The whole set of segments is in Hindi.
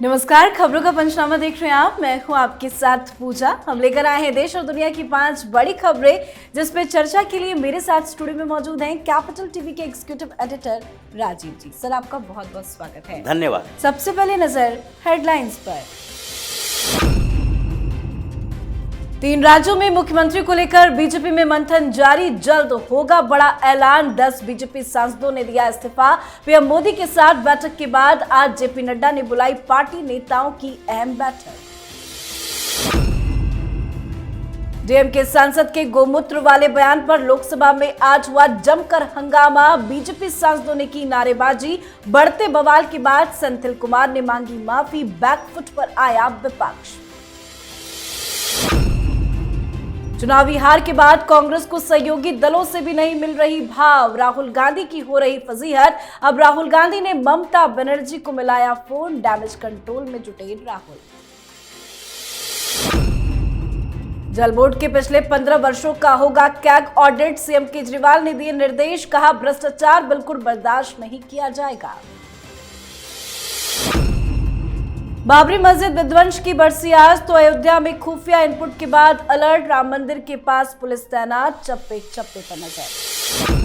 नमस्कार, खबरों का पंचनामा देख रहे हैं आप। मैं हूं आपके साथ पूजा। हम लेकर आए हैं देश और दुनिया की 5 बड़ी खबरें जिस पे चर्चा के लिए मेरे साथ स्टूडियो में मौजूद हैं कैपिटल टीवी के एग्जीक्यूटिव एडिटर राजीव जी। सर, आपका बहुत बहुत स्वागत है। धन्यवाद। सबसे पहले नजर हेडलाइंस पर। 3 राज्यों में मुख्यमंत्री को लेकर बीजेपी में मंथन जारी, जल्द होगा बड़ा ऐलान। 10 बीजेपी सांसदों ने दिया इस्तीफा। पीएम मोदी के साथ बैठक के बाद आज जेपी नड्डा ने बुलाई पार्टी नेताओं की अहम बैठक। डीएमके सांसद के गोमूत्र वाले बयान पर लोकसभा में आज हुआ जमकर हंगामा। बीजेपी सांसदों ने की नारेबाजी। बढ़ते बवाल के बाद सेंथिल कुमार ने मांगी माफी। बैकफुट पर आया विपक्ष। चुनावी हार के बाद कांग्रेस को सहयोगी दलों से भी नहीं मिल रही भाव। राहुल गांधी की हो रही फजीहत। अब राहुल गांधी ने ममता बनर्जी को मिलाया फोन। डैमेज कंट्रोल में जुटे राहुल। जल बोर्ड के पिछले 15 वर्षों का होगा कैग ऑडिट। सीएम केजरीवाल ने दिए निर्देश। कहा, भ्रष्टाचार बिल्कुल बर्दाश्त नहीं किया जाएगा। बाबरी मस्जिद विध्वंस की बरसी आज, तो अयोध्या में खुफिया इनपुट के बाद अलर्ट। राम मंदिर के पास पुलिस तैनात। चप्पे चप्पे पर नजर।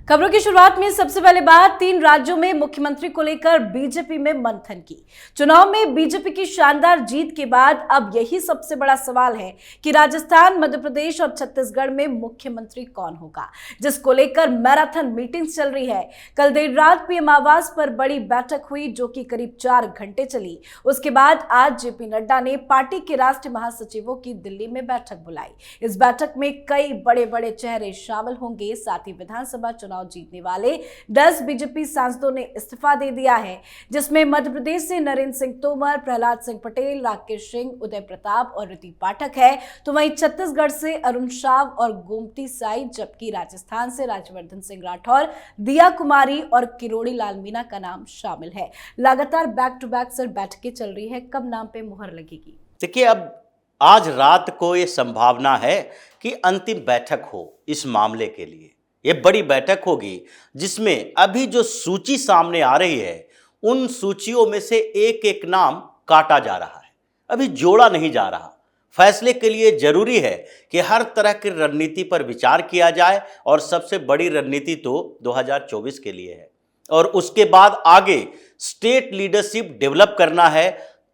खबरों की शुरुआत में सबसे पहले बात 3 राज्यों में मुख्यमंत्री को लेकर बीजेपी में मंथन की। चुनाव में बीजेपी की शानदार जीत के बाद अब यही सबसे बड़ा सवाल है कि राजस्थान, मध्य प्रदेश और छत्तीसगढ़ में मुख्यमंत्री कौन होगा, जिसको लेकर मैराथन मीटिंग्स चल रही है। कल देर रात पीएम आवास पर बड़ी बैठक हुई जो कि करीब 4 घंटे चली। उसके बाद आज जेपी नड्डा ने पार्टी के राष्ट्रीय महासचिवों की दिल्ली में बैठक बुलाई। इस बैठक में कई बड़े बड़े चेहरे शामिल होंगे। साथ ही विधानसभा चुनाव जीतने वाले 10 बीजेपी सांसदों ने इस्तीफा दे दिया है, जिसमें मध्य प्रदेश से नरेंद्र सिंह तोमर, प्रहलाद सिंह पटेल, राकेश सिंह, उदय प्रताप और ऋति पाठक है। तो वहीं छत्तीसगढ़ से अरुण साव और गोमती साई, जबकि राजस्थान से राज्यवर्धन सिंह राठौर, दिया कुमारी और किरोड़ी लाल मीणा का नाम शामिल है। लगातार बैक टू बैक सर बैठकें चल रही है। कब नाम पे मुहर लगेगी? देखिए, अब आज रात को ये संभावना है कि अंतिम बैठक हो इस मामले के लिए। ये बड़ी बैठक होगी जिसमें अभी जो सूची सामने आ रही है उन सूचियों में से एक एक नाम काटा जा रहा है, अभी जोड़ा नहीं जा रहा। फैसले के लिए जरूरी है कि हर तरह की रणनीति पर विचार किया जाए और सबसे बड़ी रणनीति तो 2024 के लिए है और उसके बाद आगे स्टेट लीडरशिप डेवलप करना है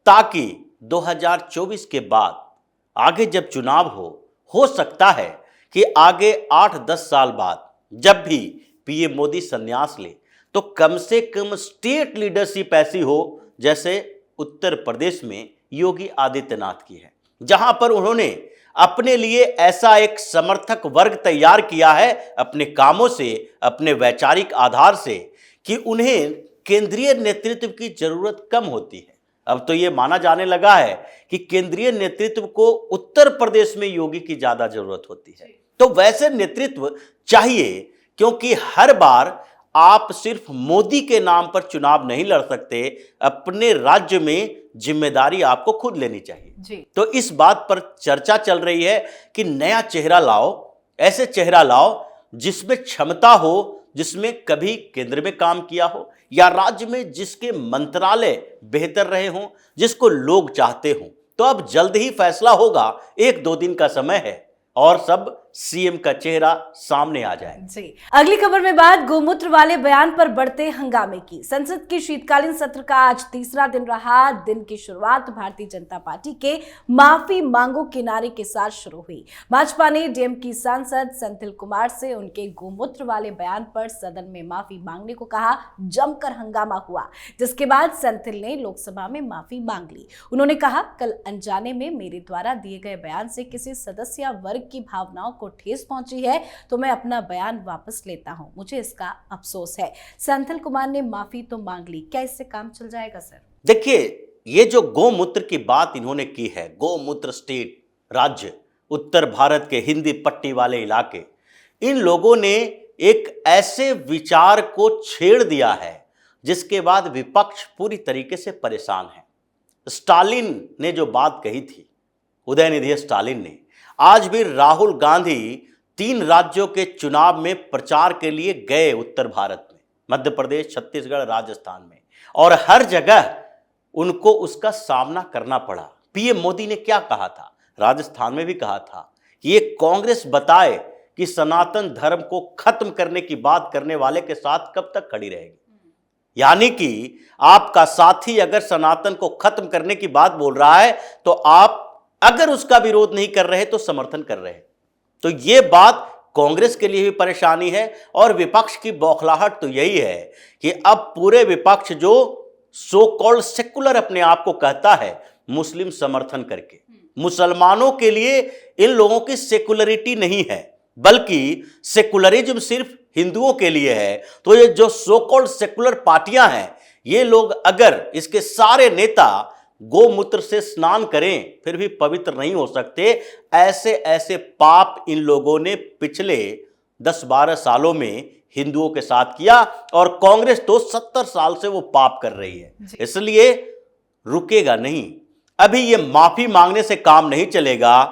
ताकि 2024 के बाद आगे जब चुनाव हो सकता है कि आगे 8-10 साल बाद जब भी पीएम मोदी संन्यास ले तो कम से कम स्टेट लीडरशिप ऐसी हो जैसे उत्तर प्रदेश में योगी आदित्यनाथ की है, जहां पर उन्होंने अपने लिए ऐसा एक समर्थक वर्ग तैयार किया है अपने कामों से, अपने वैचारिक आधार से, कि उन्हें केंद्रीय नेतृत्व की जरूरत कम होती है। अब तो यह माना जाने लगा है कि केंद्रीय नेतृत्व को उत्तर प्रदेश में योगी की ज्यादा जरूरत होती है। तो वैसे नेतृत्व चाहिए, क्योंकि हर बार आप सिर्फ मोदी के नाम पर चुनाव नहीं लड़ सकते। अपने राज्य में जिम्मेदारी आपको खुद लेनी चाहिए जी। तो इस बात पर चर्चा चल रही है कि नया चेहरा लाओ, ऐसे चेहरा लाओ जिसमें क्षमता हो, जिसमें कभी केंद्र में काम किया हो या राज्य में जिसके मंत्रालय बेहतर रहे हों, जिसको लोग चाहते हों। तो अब जल्द ही फैसला होगा, 1-2 दिन का समय है और सब सीएम का चेहरा सामने आ जाए। जी। अगली खबर में बात गोमूत्र वाले बयान पर बढ़ते हंगामे की। संसद के शीतकालीन सत्र का आज तीसरा दिन रहा। दिन की शुरुआत भारतीय जनता पार्टी के माफी मांगो के नारे के साथ शुरू हुई। भाजपा ने डीएम की सांसद सेंथिल कुमार से उनके गोमूत्र वाले बयान पर सदन में माफी मांगने को कहा। जमकर हंगामा हुआ, जिसके बाद सेंथिल ने लोकसभा में माफी मांग ली। उन्होंने कहा, कल अनजाने में मेरे द्वारा दिए गए बयान से किसी सदस्य या वर्ग की भावनाओं को ठेस पहुंची है तो मैं अपना बयान वापस लेता हूं। मुझे इसका अफसोस है। सेंथिल कुमार ने माफी तो मांग ली, क्या इससे काम चल जाएगा सर? देखिए, ये जो गोमूत्र की बात इन्होंने की है, गोमूत्र स्टेट, राज्य, उत्तर भारत के हिंदी पट्टी वाले इलाके, इन लोगों ने एक ऐसे विचार को छेड़ दिया है जिसके बाद विपक्ष पूरी तरीके से परेशान है। स्टालिन ने जो बात कही थी, उदयनिधि स्टालिन ने, आज भी राहुल गांधी 3 राज्यों के चुनाव में प्रचार के लिए गए उत्तर भारत में मध्य प्रदेश, छत्तीसगढ़, राजस्थान में, और हर जगह उनको उसका सामना करना पड़ा। पीएम मोदी ने क्या कहा था, राजस्थान में भी कहा था कि ये कांग्रेस बताए कि सनातन धर्म को खत्म करने की बात करने वाले के साथ कब तक खड़ी रहेगी। यानी कि आपका साथी अगर सनातन को खत्म करने की बात बोल रहा है तो आप अगर उसका विरोध नहीं कर रहे तो समर्थन कर रहे हैं। तो ये बात कांग्रेस के लिए भी परेशानी है, और विपक्ष की बौखलाहट तो यही है कि अब पूरे विपक्ष जो सो कॉल्ड सेकुलर अपने आप को कहता है, मुस्लिम समर्थन करके, मुसलमानों के लिए इन लोगों की सेकुलरिटी नहीं है, बल्कि सेकुलरिज्म सिर्फ हिंदुओं के लिए है। तो ये जो सो कॉल्ड सेकुलर पार्टियां हैं, ये लोग अगर इसके सारे नेता गोमूत्र से स्नान करें फिर भी पवित्र नहीं हो सकते। ऐसे ऐसे पाप इन लोगों ने पिछले 10-12 सालों में हिंदुओं के साथ किया, और कांग्रेस तो 70 साल से वो पाप कर रही है, इसलिए रुकेगा नहीं। अभी ये माफी मांगने से काम नहीं चलेगा।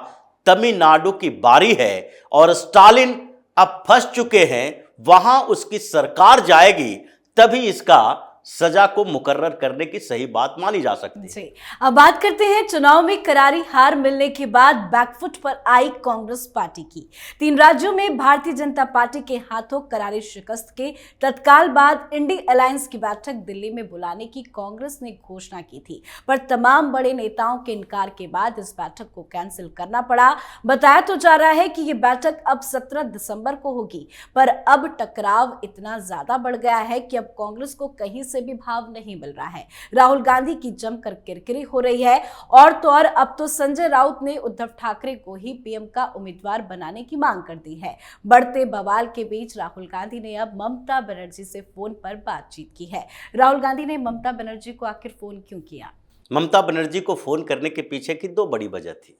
तमिलनाडु की बारी है और स्टालिन अब फंस चुके हैं, वहां उसकी सरकार जाएगी तभी इसका सजा को मुकर्रर करने की सही बात मानी जा सकती है। अब बात करते हैं चुनाव में करारी हार मिलने के बाद बैकफुट पर आई कांग्रेस पार्टी की। 3 राज्यों में भारतीय जनता पार्टी के हाथों करारी शिकस्त के तत्काल बाद इंडी अलायंस की बैठक दिल्ली में बुलाने की कांग्रेस ने घोषणा की थी, पर तमाम बड़े नेताओं के इनकार के बाद इस बैठक को कैंसिल करना पड़ा। बताया तो जा रहा है कि यह बैठक अब 17 दिसंबर को होगी, पर अब टकराव इतना ज्यादा बढ़ गया है कि अब कांग्रेस को कहीं से भी भाव नहीं मिल रहा है। राहुल गांधी की जमकर किरकिरी हो रही है, और तो और अब तो संजय राउत ने उद्धव ठाकरे को ही पीएम का उम्मीदवार बनाने की मांग कर दी है। बढ़ते बवाल के बीच राहुल गांधी ने अब ममता बनर्जी से फोन पर बातचीत की है। राहुल गांधी ने ममता बनर्जी को आखिर फोन क्यों किया? ममता बनर्जी को फोन करने के पीछे की 2 बड़ी वजह थी।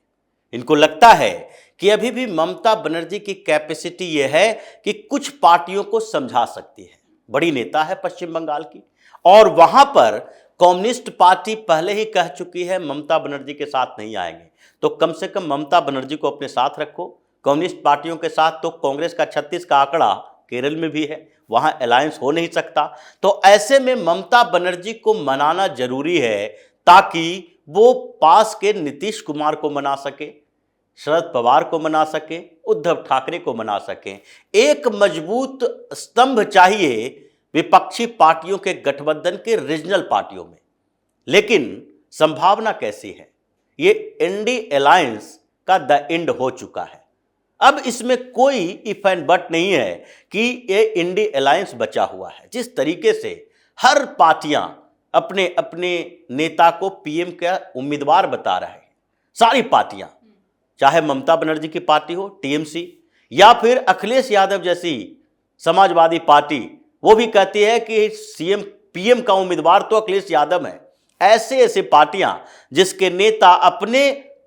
इनको लगता है कि अभी भी ममता बनर्जी की कैपेसिटी यह है कि कुछ पार्टियों को समझा सकती है। बड़ी नेता है पश्चिम बंगाल की, और वहां पर कम्युनिस्ट पार्टी पहले ही कह चुकी है ममता बनर्जी के साथ नहीं आएंगे, तो कम से कम ममता बनर्जी को अपने साथ रखो। कम्युनिस्ट पार्टियों के साथ तो कांग्रेस का 36 का आंकड़ा केरल में भी है, वहां अलायंस हो नहीं सकता। तो ऐसे में ममता बनर्जी को मनाना जरूरी है ताकि वो पास के नीतीश कुमार को मना सके, शरद पवार को मना सके, उद्धव ठाकरे को मना सके। एक मजबूत स्तंभ चाहिए विपक्षी पार्टियों के गठबंधन के रीजनल पार्टियों में। लेकिन संभावना कैसी है, ये इंडी अलायंस का द एंड हो चुका है। अब इसमें कोई इफ एंड बट नहीं है कि ये इंडी अलायंस बचा हुआ है। जिस तरीके से हर पार्टियां अपने अपने नेता को पीएम का उम्मीदवार बता रहे हैं, सारी पार्टियां, चाहे ममता बनर्जी की पार्टी हो टीएमसी, या फिर अखिलेश यादव जैसी समाजवादी पार्टी, वो भी कहती है कि सीएम पीएम का उम्मीदवार तो अखिलेश यादव है। ऐसे ऐसे पार्टियां जिसके नेता अपने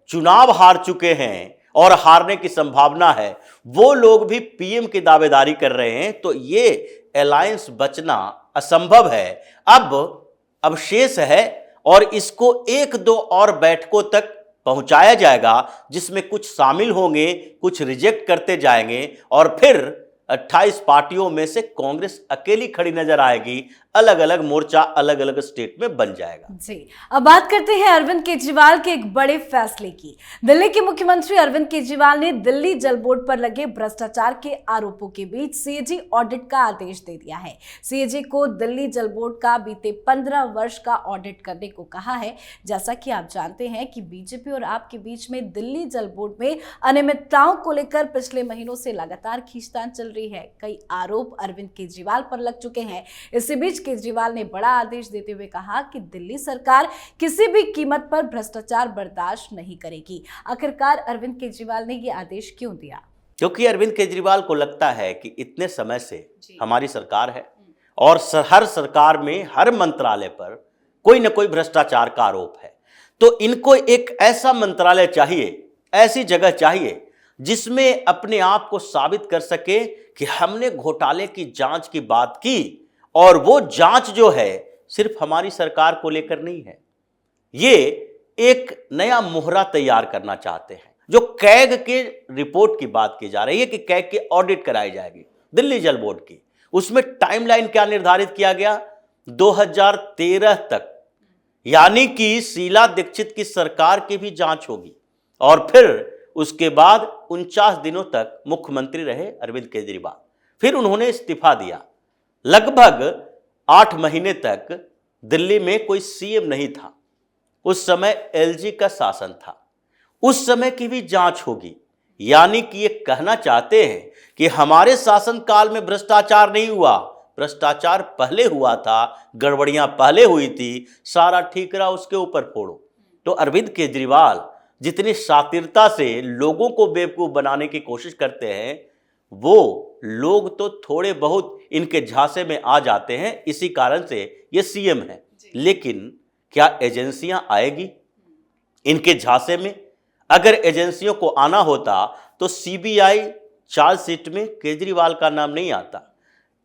चुनाव हार चुके हैं और हारने की संभावना है, वो लोग भी पीएम की दावेदारी कर रहे हैं, तो ये अलायंस बचना असंभव है। अब शेष है, और इसको 1-2 और बैठकों तक पहुंचाया जाएगा, जिसमें कुछ शामिल होंगे, कुछ रिजेक्ट करते जाएंगे, और फिर 28 पार्टियों में से कांग्रेस अकेली खड़ी नजर आएगी। अलग अलग मोर्चा अलग अलग स्टेट में बन जाएगा। जी, अब बात करते हैं अरविंद केजरीवाल के एक बड़े फैसले की। दिल्ली के मुख्यमंत्री अरविंद केजरीवाल ने दिल्ली जल बोर्ड पर लगे भ्रष्टाचार के आरोपों के बीच सीएजी ऑडिट का आदेश दे दिया है। सीएजी को दिल्ली जल बोर्ड का बीते 15 वर्ष का ऑडिट करने को कहा है। जैसा कि आप जानते हैं कि बीजेपी और आप के बीच में दिल्ली जल बोर्ड में अनियमितताओं को लेकर पिछले महीनों से लगातार खींचतान चल रही है। कई आरोप अरविंद केजरीवाल पर लग चुके हैं। इसी बीच केजरीवाल ने बड़ा आदेश देते हुए कहा कि दिल्ली सरकार किसी भी कीमत पर भ्रष्टाचार बर्दाश्त नहीं करेगी। आखिरकार अरविंद केजरीवाल ने यह आदेश क्यों दिया? क्योंकि अरविंद केजरीवाल को लगता है कि इतने समय से हमारी सरकार है और हर सरकार में हर मंत्रालय पर कोई ना कोई भ्रष्टाचार का आरोप है, तो इनको एक ऐसा मंत्रालय चाहिए, ऐसी जगह चाहिए जिसमें अपने आप को साबित कर सके कि हमने घोटाले की जांच की बात की, और वो जांच जो है सिर्फ हमारी सरकार को लेकर नहीं है। ये एक नया मोहरा तैयार करना चाहते हैं। जो कैग के रिपोर्ट की बात की जा रही है कि कैग की ऑडिट कराई जाएगी दिल्ली जल बोर्ड की, उसमें टाइमलाइन क्या निर्धारित किया गया, 2013 तक, यानी कि शीला दीक्षित की सरकार की भी जांच होगी। और फिर उसके बाद 49 दिनों तक मुख्यमंत्री रहे अरविंद केजरीवाल, फिर उन्होंने इस्तीफा दिया। लगभग 8 महीने तक दिल्ली में कोई सीएम नहीं था। उस समय एलजी का शासन था, उस समय की भी जांच होगी। यानी कि ये कहना चाहते हैं कि हमारे शासनकाल में भ्रष्टाचार नहीं हुआ, भ्रष्टाचार पहले हुआ था, गड़बड़ियां पहले हुई थी, सारा ठीकरा उसके ऊपर फोड़ो। तो अरविंद केजरीवाल जितनी शातिरता से लोगों को बेवकूफ बनाने की कोशिश करते हैं, वो लोग तो थोड़े बहुत इनके झांसे में आ जाते हैं, इसी कारण से ये सीएम है। लेकिन क्या एजेंसियां आएगी इनके झांसे में? अगर एजेंसियों को आना होता तो सीबीआई चार्जशीट में केजरीवाल का नाम नहीं आता,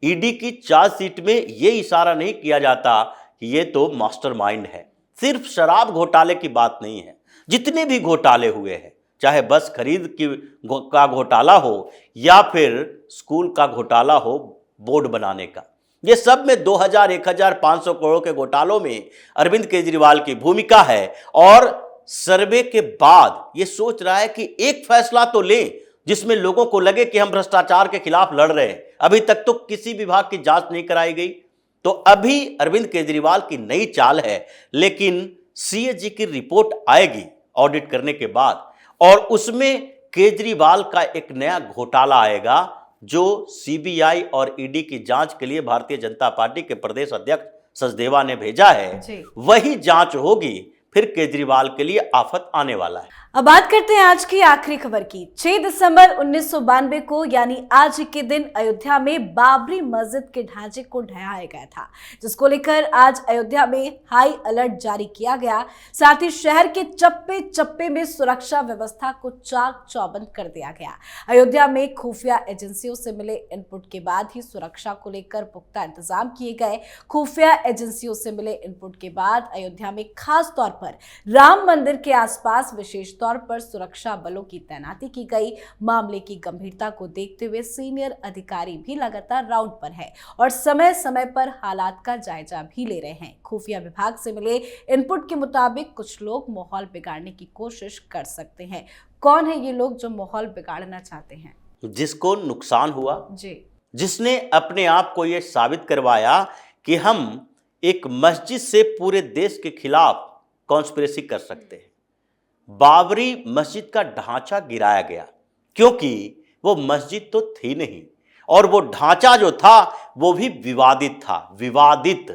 ईडी की चार्जशीट में ये इशारा नहीं किया जाता कि ये तो मास्टरमाइंड है। सिर्फ शराब घोटाले की बात नहीं है, जितने भी घोटाले हुए हैं, चाहे बस खरीद का घोटाला हो या फिर स्कूल का घोटाला हो, बोर्ड बनाने का, ये सब में 2000, 1500 करोड़ के घोटालों में अरविंद केजरीवाल की भूमिका है। और सर्वे के बाद ये सोच रहा है कि एक फैसला तो लें जिसमें लोगों को लगे कि हम भ्रष्टाचार के खिलाफ लड़ रहे हैं। अभी तक तो किसी विभाग की जांच नहीं कराई गई। तो अभी अरविंद केजरीवाल की नई चाल है, लेकिन सीएजी की रिपोर्ट आएगी ऑडिट करने के बाद, और उसमें केजरीवाल का एक नया घोटाला आएगा जो सीबीआई और ईडी की जांच के लिए भारतीय जनता पार्टी के प्रदेश अध्यक्ष सचदेवा ने भेजा है। वही जांच होगी, फिर केजरीवाल के लिए आफत आने वाला है। अब बात करते हैं आज की आखिरी खबर की। 6 दिसंबर 1992 को यानी आज के दिन अयोध्या में बाबरी मस्जिद के ढांचे को ढहाया गया था, जिसको लेकर आज अयोध्या में हाई अलर्ट जारी किया गया। साथ ही शहर के चप्पे चप्पे में सुरक्षा व्यवस्था को चाक चौबंद कर दिया गया। अयोध्या में खुफिया एजेंसियों से मिले इनपुट के बाद ही सुरक्षा को लेकर पुख्ता इंतजाम किए गए। खुफिया एजेंसियों से मिले इनपुट के बाद अयोध्या में खास तौर पर राम मंदिर के आसपास विशेष तौर पर सुरक्षा बलों की तैनाती की गई। मामले की गंभीरता को देखते हुए सीनियर अधिकारी भी लगातार राउंड पर है और समय समय पर हालात का जायजा भी ले रहे हैं। खुफिया विभाग से मिले इनपुट के मुताबिक कुछ लोग माहौल बिगाड़ने की कोशिश कर सकते हैं। कौन है ये लोग जो माहौल बिगाड़ना चाहते हैं? जिसको नुकसान हुआ जी, जिसने अपने आप को यह साबित करवाया कि हम एक मस्जिद से पूरे देश के खिलाफ कॉन्स्पिरेसी कर सकते हैं। बाबरी मस्जिद का ढांचा गिराया गया क्योंकि वो मस्जिद तो थी नहीं, और वो ढांचा जो था वो भी विवादित था। विवादित,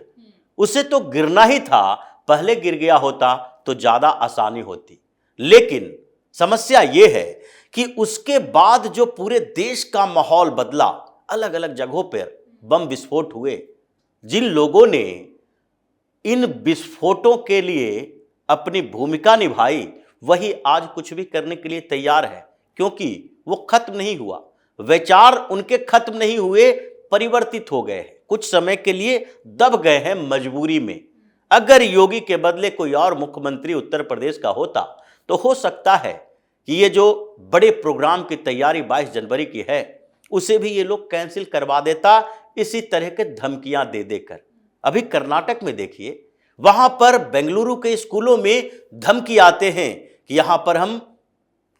उसे तो गिरना ही था, पहले गिर गया होता तो ज्यादा आसानी होती। लेकिन समस्या ये है कि उसके बाद जो पूरे देश का माहौल बदला, अलग अलग जगहों पर बम विस्फोट हुए, जिन लोगों ने इन विस्फोटों के लिए अपनी भूमिका निभाई, वही आज कुछ भी करने के लिए तैयार है, क्योंकि वो खत्म नहीं हुआ। विचार उनके खत्म नहीं हुए, परिवर्तित हो गए हैं, कुछ समय के लिए दब गए हैं मजबूरी में। अगर योगी के बदले कोई और मुख्यमंत्री उत्तर प्रदेश का होता तो हो सकता है कि ये जो बड़े प्रोग्राम की तैयारी 22 जनवरी की है, उसे भी ये लोग कैंसिल करवा देता, इसी तरह के धमकियां दे देकर। अभी कर्नाटक में देखिए, वहां पर बेंगलुरु के स्कूलों में धमकी आते हैं कि यहां पर हम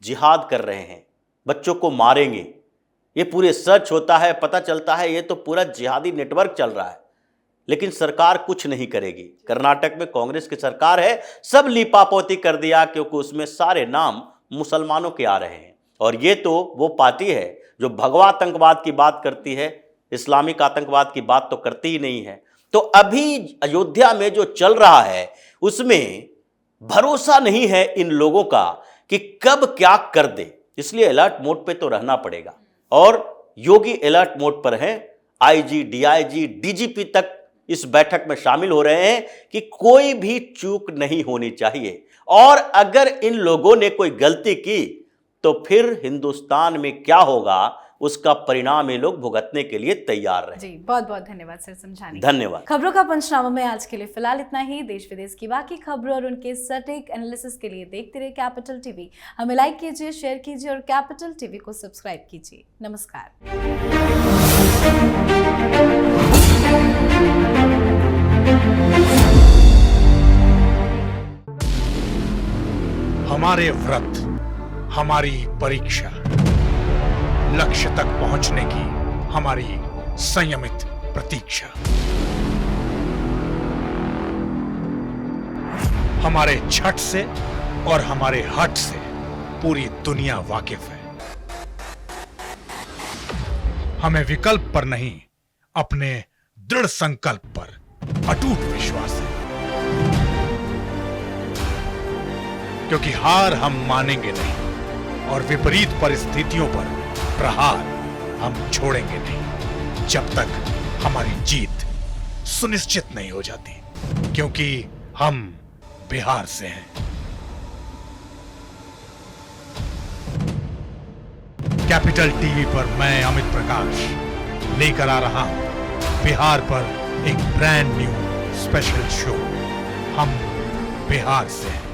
जिहाद कर रहे हैं, बच्चों को मारेंगे। ये पूरे सर्च होता है, पता चलता है ये तो पूरा जिहादी नेटवर्क चल रहा है, लेकिन सरकार कुछ नहीं करेगी। कर्नाटक में कांग्रेस की सरकार है, सब लीपापोती कर दिया क्योंकि उसमें सारे नाम मुसलमानों के आ रहे हैं। और ये तो वो पार्टी है जो भगवा आतंकवाद की बात करती है, इस्लामिक आतंकवाद की बात तो करती ही नहीं है। तो अभी अयोध्या में जो चल रहा है उसमें भरोसा नहीं है इन लोगों का कि कब क्या कर दे, इसलिए अलर्ट मोड पे तो रहना पड़ेगा। और योगी अलर्ट मोड पर हैं, आईजी, डीआईजी, डीजीपी तक इस बैठक में शामिल हो रहे हैं कि कोई भी चूक नहीं होनी चाहिए, और अगर इन लोगों ने कोई गलती की तो फिर हिंदुस्तान में क्या होगा उसका परिणाम ये लोग भुगतने के लिए तैयार रहे। जी, बहुत बहुत धन्यवाद सर समझाने। धन्यवाद। खबरों का पंचनामा में आज के लिए फिलहाल इतना ही। देश विदेश की बाकी खबरों और उनके सटीक एनालिसिस के लिए देखते रहिए कैपिटल टीवी। हमें लाइक कीजिए, शेयर कीजिए और कैपिटल टीवी को सब्सक्राइब कीजिए। नमस्कार। हमारे व्रत, हमारी परीक्षा, लक्ष्य तक पहुंचने की हमारी संयमित प्रतीक्षा। हमारे छठ से और हमारे हठ से पूरी दुनिया वाकिफ है। हमें विकल्प पर नहीं, अपने दृढ़ संकल्प पर अटूट विश्वास है, क्योंकि हार हम मानेंगे नहीं और विपरीत परिस्थितियों पर प्रहार हम छोड़ेंगे नहीं, जब तक हमारी जीत सुनिश्चित नहीं हो जाती, क्योंकि हम बिहार से हैं। कैपिटल टीवी पर मैं अमित प्रकाश लेकर आ रहा हूं बिहार पर एक ब्रांड न्यू स्पेशल शो, हम बिहार से हैं।